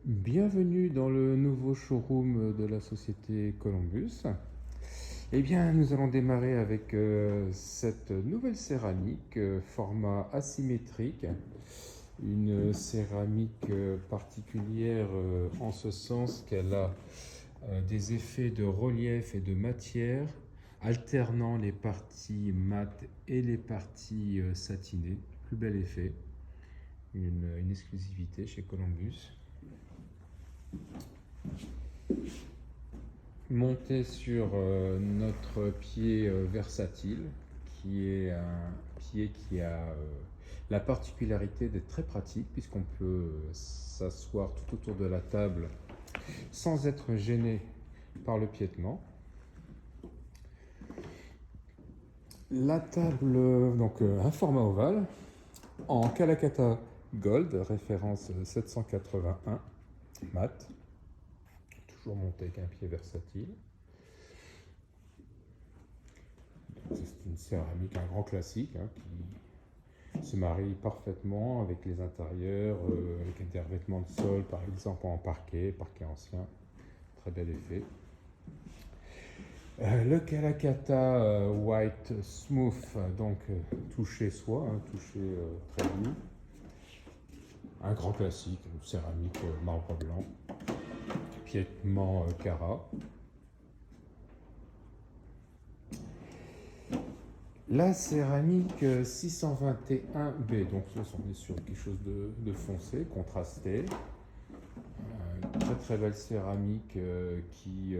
Bienvenue dans le nouveau showroom de la société Columbus. Eh bien, nous allons démarrer avec cette nouvelle céramique format asymétrique. Une céramique particulière en ce sens qu'elle a des effets de relief et de matière, alternant les parties mates et les parties satinées. Plus bel effet, une exclusivité chez Columbus. Monté sur notre pied versatile, qui est un pied qui a la particularité d'être très pratique, puisqu'on peut s'asseoir tout autour de la table sans être gêné par le piétement. La table, donc un format ovale, en Kalakata Gold, référence 781, mat, toujours monté avec un pied versatile. C'est une céramique, un grand classique, qui se marie parfaitement avec les intérieurs, avec des revêtements de sol, par exemple en parquet ancien, très bel effet. Le Kalakata White Smooth, donc touché soie, touché très doux. Un grand classique, une céramique marbre blanc, piétement Cara. La céramique 621B, donc là on est sur quelque chose de foncé, contrasté. Très très belle céramique qui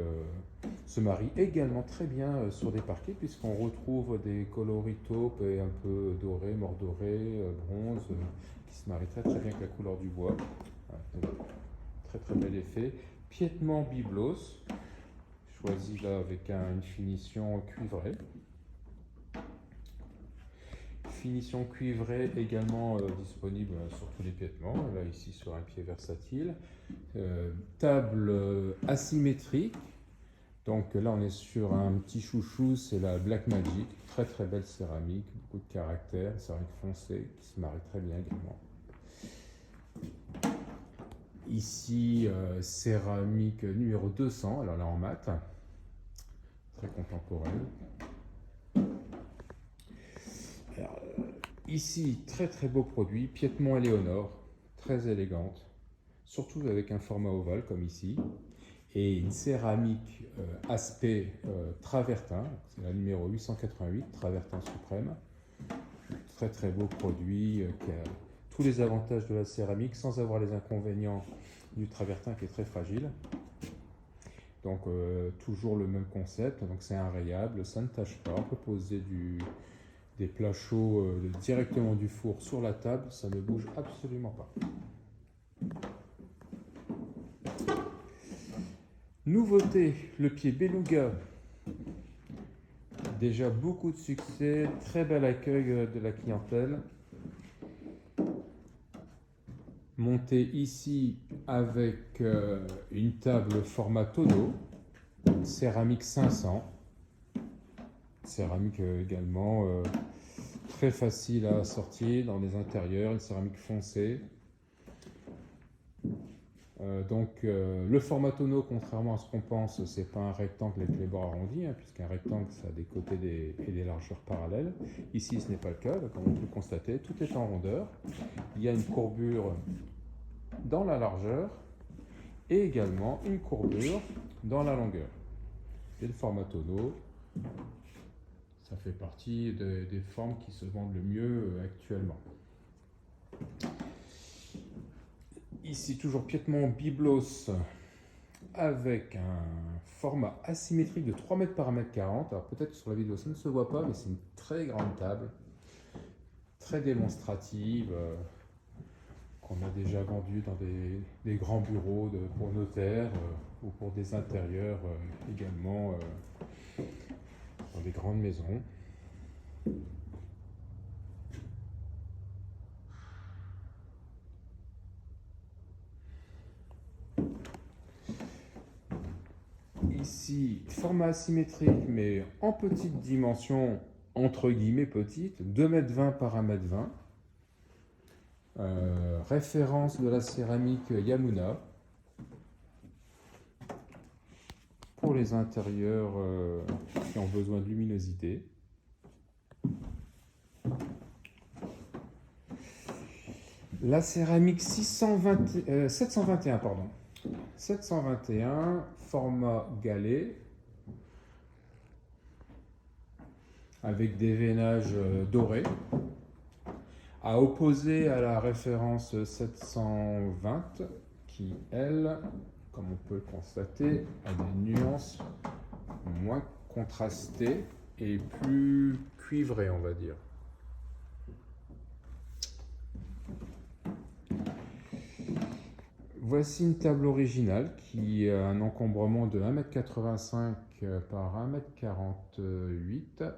se marie également très bien sur des parquets, puisqu'on retrouve des coloris taupes et un peu dorés, mordorés, bronze, qui se marient très très bien avec la couleur du bois. Très très bel effet. Piétement biblos, choisi là avec une finition cuivrée. Finition cuivrée également disponible sur tous les piétements, là ici sur un pied versatile. Table asymétrique, donc là on est sur un petit chouchou, c'est la Black Magic, très très belle céramique, beaucoup de caractère, céramique foncée qui se marie très bien également. Ici céramique numéro 200, alors là en mat, très contemporaine. Alors, ici, très très beau produit, piétement Éléonore, très élégante, surtout avec un format ovale comme ici, et une céramique aspect travertin, c'est la numéro 888, travertin suprême. Très très beau produit qui a tous les avantages de la céramique sans avoir les inconvénients du travertin qui est très fragile. Donc toujours le même concept, donc c'est inrayable, ça ne tâche pas, on peut poser des plats chauds directement du four sur la table, ça ne bouge absolument pas. Nouveauté, le pied Beluga. Déjà beaucoup de succès, très bel accueil de la clientèle. Monté ici avec une table format tonneau, céramique 500. Céramique également très facile à sortir dans les intérieurs, une céramique foncée. Le format tonneau, contrairement à ce qu'on pense, c'est pas un rectangle avec les bords arrondis, puisqu'un rectangle ça a des côtés et des largeurs parallèles. Ici ce n'est pas le cas, comme on peut le constater, tout est en rondeur. Il y a une courbure dans la largeur et également une courbure dans la longueur. Et le format tonneau, ça fait partie des formes qui se vendent le mieux actuellement. Ici, toujours piétement biblos avec un format asymétrique de 3 mètres par 1,40 m. Alors peut-être sur la vidéo ça ne se voit pas, mais c'est une très grande table, très démonstrative, qu'on a déjà vendue dans des grands bureaux pour notaires ou pour des intérieurs également dans des grandes maisons. Ici, format asymétrique, mais en petite dimension, entre guillemets petite, 2,20 m par 1,20 m. Référence de la céramique Yamuna. pour les intérieurs qui ont besoin de luminosité. La céramique 721, pardon. 721, format galet, avec des veinages dorés, à opposer à la référence 720, qui, elle, comme on peut le constater, a des nuances moins contrastées et plus cuivrées, on va dire. Voici une table originale qui a un encombrement de 1,85 m par 1,48 m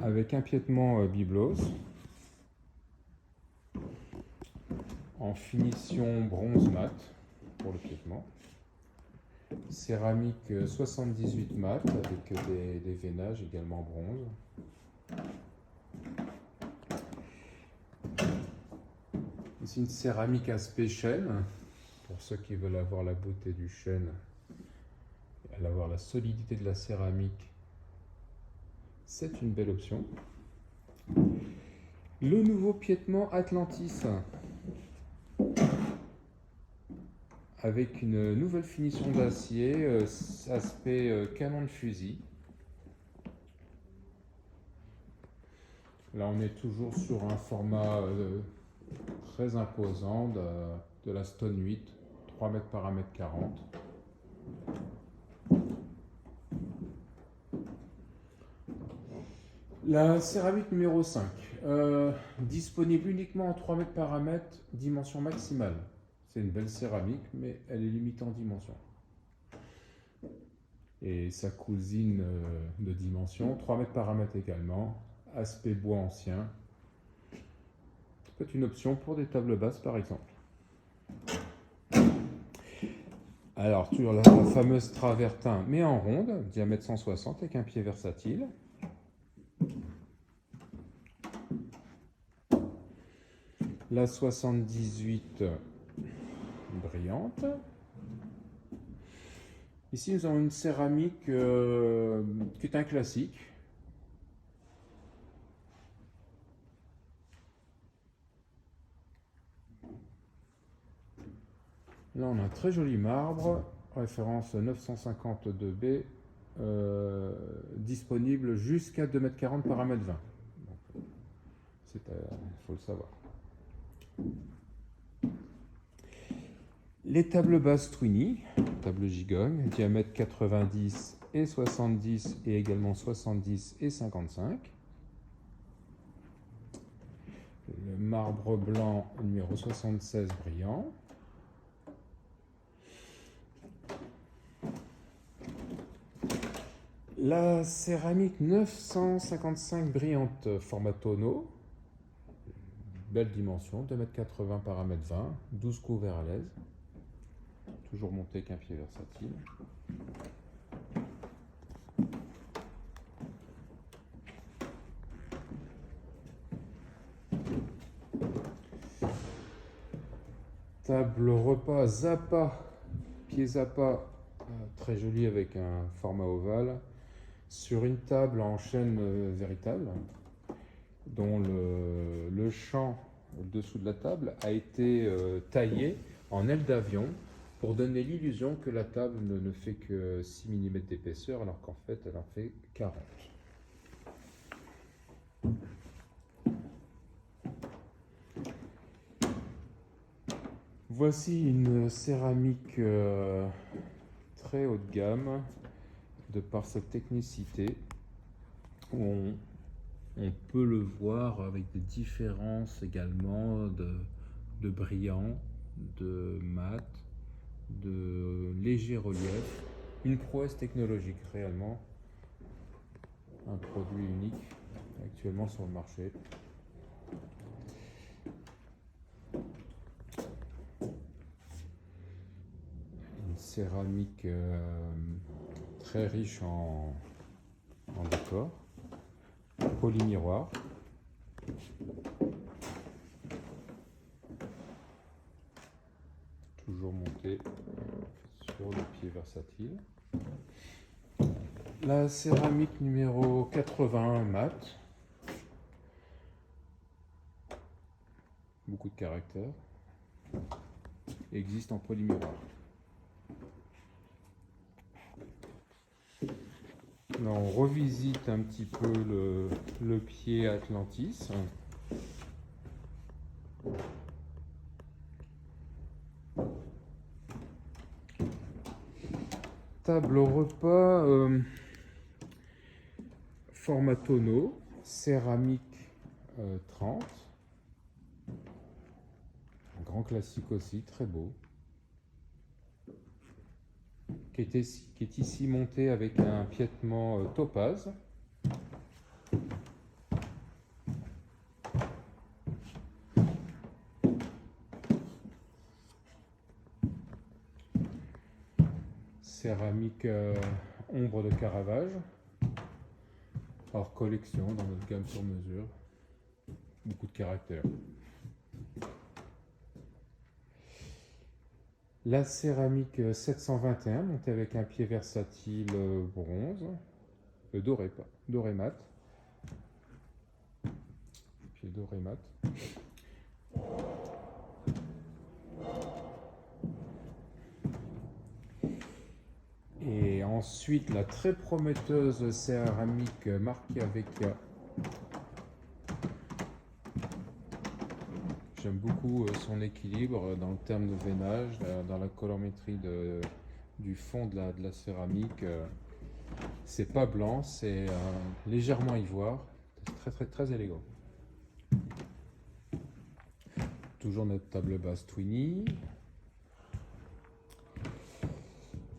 avec un piétement byblos en finition bronze mat pour le piétement, céramique 78 mat avec des veinages également bronze. Ici une céramique aspect chêne, pour ceux qui veulent avoir la beauté du chêne, avoir la solidité de la céramique, c'est une belle option. Le nouveau piétement Atlantis, avec une nouvelle finition d'acier, aspect canon de fusil. Là on est toujours sur un format très imposant de la Stone 8, 3 m par 1,40 m. La céramique numéro 5, disponible uniquement en 3 m par 1 m, dimension maximale. C'est une belle céramique, mais elle est limitée en dimension. Et sa cousine de dimension, 3 m par 1 m également, aspect bois ancien. C'est une option pour des tables basses par exemple. Alors toujours la fameuse travertin, mais en ronde, diamètre 160 avec un pied versatile. La 78 brillante. Ici nous avons une céramique qui est un classique. Là on a un très joli marbre, référence 952B, disponible jusqu'à 2,40 m par 1,20 m. Il faut le savoir. Les tables basses Twinny, table gigogne, diamètre 90 et 70 et également 70 et 55. Le marbre blanc numéro 76 brillant. La céramique 955 brillante format tonneau, belle dimension, 2,80 m par 1,20 m, 12 couverts à l'aise, toujours monté avec un pied versatile. Table repas Zappa, pied Zappa, très joli avec un format ovale, sur une table en chêne véritable, dont le champ au-dessous de la table a été taillé en aile d'avion pour donner l'illusion que la table ne fait que 6 mm d'épaisseur alors qu'en fait elle en fait 40. Voici une céramique très haut de gamme de par sa technicité, où on peut le voir avec des différences également de brillant, de mat, de léger relief. Une prouesse technologique réellement, un produit unique actuellement sur le marché. Une céramique très riche en décor, polymiroir. Toujours monté sur le pied versatile. La céramique numéro 81 mat. Beaucoup de caractère. Existe en polymiroir. Là, on revisite un petit peu le pied Atlantis. Table au repas, format tonneau, céramique 30. Un grand classique aussi, très beau. Qui est ici monté avec un piétement topaz. Céramique ombre de Caravage, hors collection dans notre gamme sur mesure. Beaucoup de caractère. La céramique 721 montée avec un pied versatile bronze, doré mat. Pied doré mat. Et ensuite la très prometteuse céramique Marchiavecchia. J'aime beaucoup son équilibre dans le terme de veinage, dans la colorimétrie du fond de la céramique. C'est pas blanc, c'est légèrement ivoire, très très très élégant. Toujours notre table basse Twinny.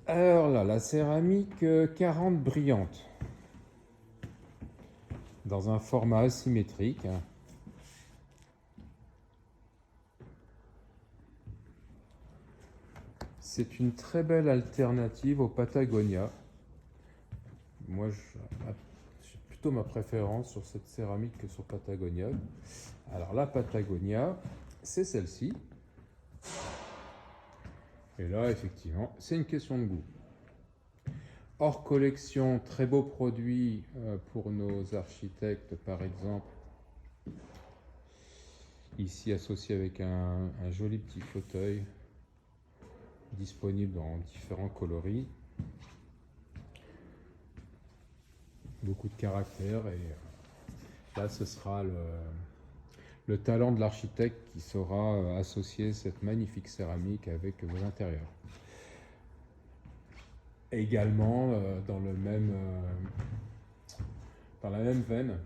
Alors là, la céramique 40 brillante, dans un format asymétrique. C'est une très belle alternative au Patagonia. Moi, j'ai plutôt ma préférence sur cette céramique que sur Patagonia. Alors la Patagonia, c'est celle-ci. Et là, effectivement, c'est une question de goût. Hors collection, très beau produit pour nos architectes, par exemple. Ici, associé avec un joli petit fauteuil disponible en différents coloris. Beaucoup de caractère et là, ce sera le talent de l'architecte qui saura associer cette magnifique céramique avec vos intérieurs. Également, dans la même veine,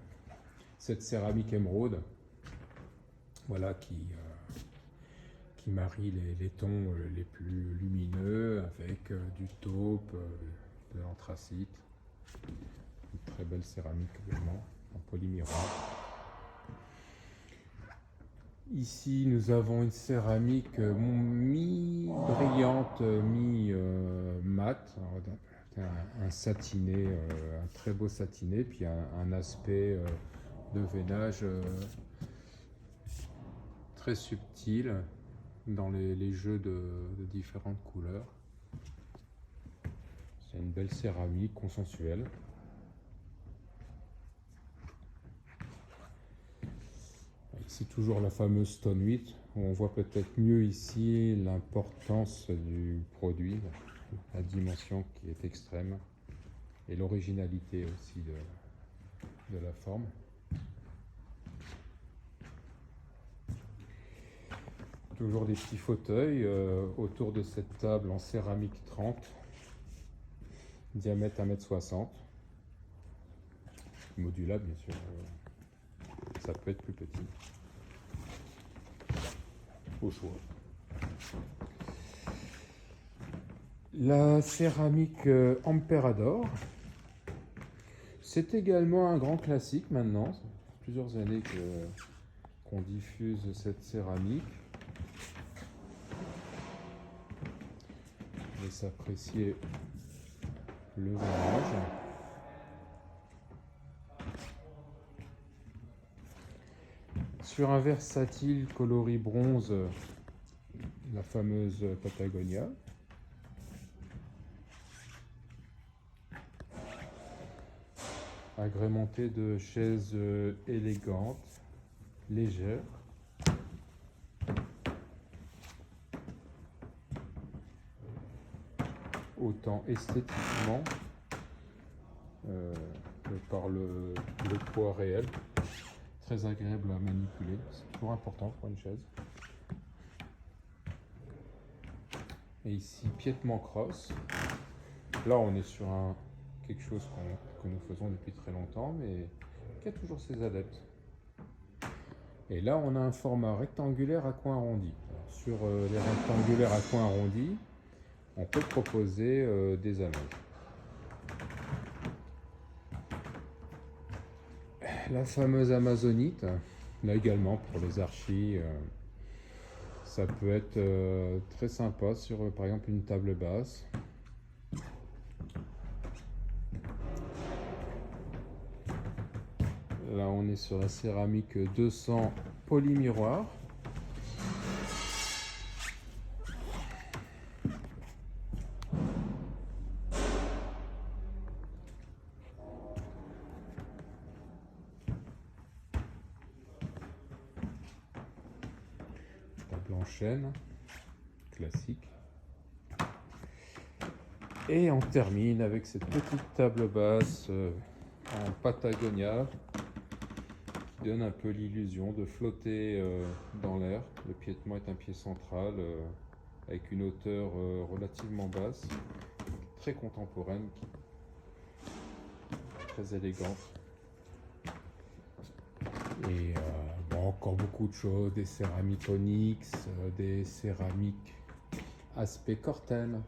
cette céramique émeraude, voilà, qui marie les tons les plus lumineux avec du taupe, de l'anthracite. Une très belle céramique également, en polymiroir. Ici, nous avons une céramique mi-brillante, mi-mat, un satiné, un très beau satiné, puis un aspect de veinage très subtil dans les jeux de différentes couleurs. C'est une belle céramique consensuelle. Ici toujours la fameuse Stone 8, où on voit peut-être mieux ici l'importance du produit, la dimension qui est extrême, et l'originalité aussi de la forme. Toujours des petits fauteuils autour de cette table en céramique 30, diamètre 1,60 m, modulable bien sûr, ça peut être plus petit, au choix. La céramique Emperador, c'est également un grand classique maintenant, ça fait plusieurs années qu'on diffuse cette céramique. Laisse apprécier le veinage. Sur un versatile coloris bronze, la fameuse Patagonia. agrémenté de chaises élégantes, légères. Autant esthétiquement par le poids réel, très agréable à manipuler, c'est toujours important pour une chaise. Et ici, piétement cross. Là, on est sur quelque chose que nous faisons depuis très longtemps, mais qui a toujours ses adeptes. Et là, on a un format rectangulaire à coin arrondi. Alors, sur les rectangulaires à coin arrondi, on peut proposer des allonges. La fameuse amazonite, là également pour les archis, ça peut être très sympa sur par exemple une table basse. Là on est sur la céramique 200 polymiroir. Table en chêne, classique. Et on termine avec cette petite table basse en Patagonia qui donne un peu l'illusion de flotter dans l'air. Le piétement est un pied central avec une hauteur relativement basse, très contemporaine, très élégante. Et bon, encore beaucoup de choses, des céramiques onyx, des céramiques aspect Corten.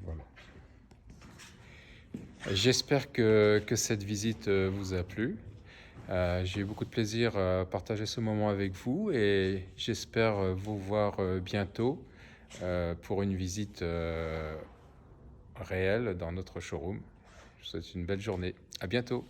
Voilà. J'espère que cette visite vous a plu. J'ai eu beaucoup de plaisir à partager ce moment avec vous et j'espère vous voir bientôt pour une visite réelle dans notre showroom. Je vous souhaite une belle journée. À bientôt.